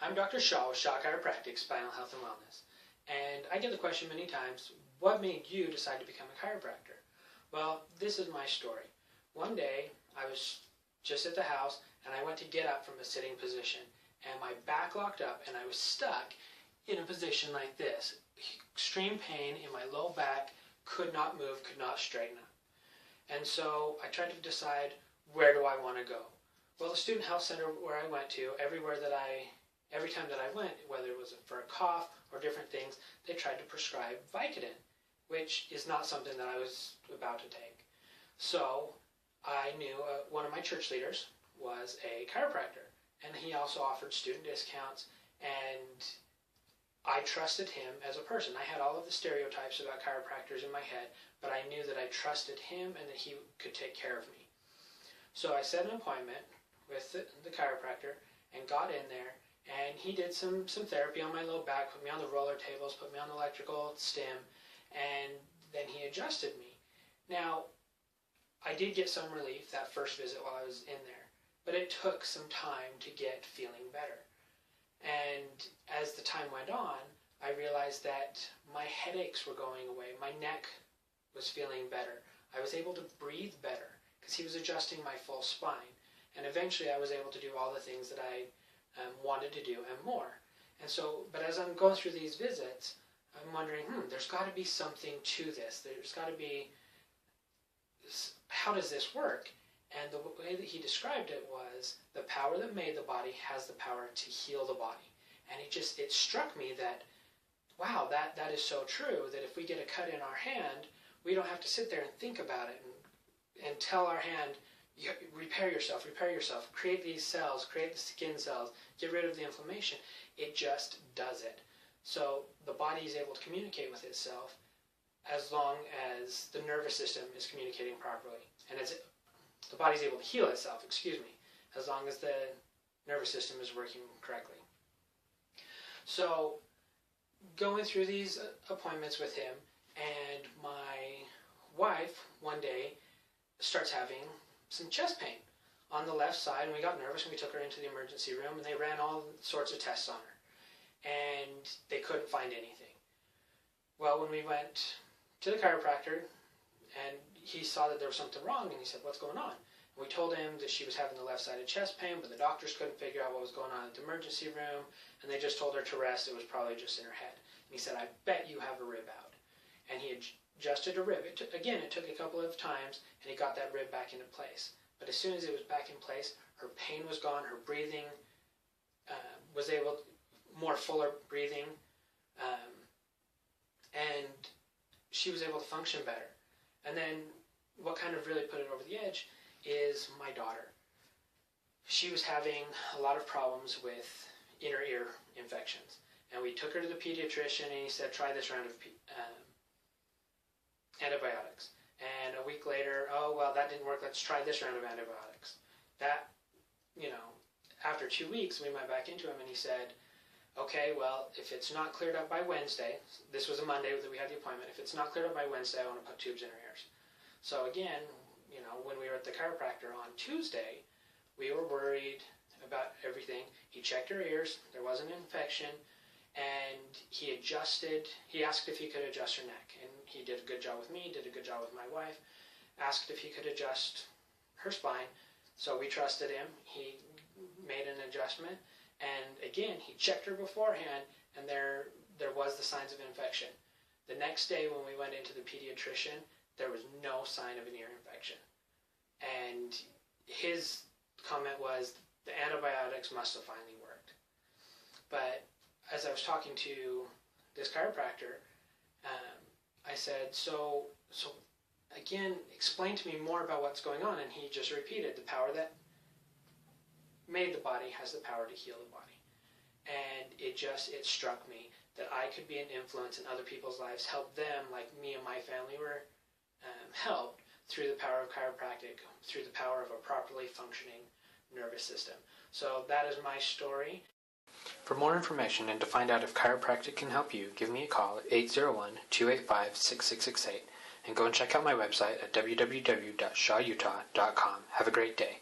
I'm Dr. Shaw with Shaw Chiropractic, Spinal Health and Wellness. And I get the question many times, what made you decide to become a chiropractor? Well, this is my story. One day, I was just at the house, and I went to get up from a sitting position, and my back locked up, and I was stuck in a position like this. Extreme pain in my low back, could not move, could not straighten up. And so I tried to decide, where do I want to go? Well, the student health center where I went to, every time that I went, whether it was for a cough or different things, they tried to prescribe Vicodin, which is not something that I was about to take. So I knew one of my church leaders was a chiropractor, and he also offered student discounts, and I trusted him as a person. I had all of the stereotypes about chiropractors in my head, but I knew that I trusted him and that he could take care of me. So I set an appointment with the chiropractor and got in there, and he did some therapy on my low back, put me on the roller tables, put me on the electrical stim, and then he adjusted me. Now, I did get some relief that first visit while I was in there, but it took some time to get feeling better. And as the time went on, I realized that my headaches were going away, my neck was feeling better, I was able to breathe better because he was adjusting my full spine, and eventually I was able to do all the things that I wanted to do and more. And so, but as I'm going through these visits, I'm wondering, there's got to be something to this. There's got to be, how does this work? And the way that he described it was, the power that made the body has the power to heal the body. And it struck me that, wow, that is so true, that if we get a cut in our hand, we don't have to sit there and think about it and tell our hand, repair yourself, create these cells, create the skin cells, get rid of the inflammation. It just does it. So the body is able to communicate with itself as long as the nervous system is communicating properly. And the body is able to heal itself, as long as the nervous system is working correctly. So going through these appointments with him, and my wife one day starts having some chest pain on the left side, and we got nervous and we took her into the emergency room, and they ran all sorts of tests on her, and they couldn't find anything. Well, when we went to the chiropractor, and he saw that there was something wrong, and he said, "What's going on?" And we told him that she was having the left-sided chest pain, but the doctors couldn't figure out what was going on at the emergency room, and they just told her to rest. It was probably just in her head. And he said, "I bet you have a rib out." And he adjusted a rib. It took a couple of times, and he got that rib back into place. But as soon as it was back in place, her pain was gone, her breathing was able, more fuller breathing, and she was able to function better. And then what kind of really put it over the edge is my daughter. She was having a lot of problems with inner ear infections, and we took her to the pediatrician, and he said, "Try this round of antibiotics." And a week later, "Oh, well, that didn't work, let's try this round of antibiotics." After 2 weeks, we went back into him, and he said, "Okay, well, if it's not cleared up by Wednesday," this was a Monday that we had the appointment, "if it's not cleared up by Wednesday, I want to put tubes in her ears." So again, when we were at the chiropractor on Tuesday, we were worried about everything. He checked her ears, there was an infection, and he asked if he could adjust her neck, and he did a good job with me, did a good job with my wife, asked if he could adjust her spine, so we trusted him. He made an adjustment, and again, he checked her beforehand, and there was the signs of infection. The next day when we went into the pediatrician, there was no sign of an ear infection. And his comment was, the antibiotics must have finally worked. But as I was talking to this chiropractor, I said, so again, explain to me more about what's going on. And he just repeated, the power that made the body has the power to heal the body. And it struck me that I could be an influence in other people's lives, help them like me and my family were helped through the power of chiropractic, through the power of a properly functioning nervous system. So that is my story. For more information and to find out if chiropractic can help you, give me a call at 801-285-6668 and go and check out my website at www.shawutah.com. Have a great day.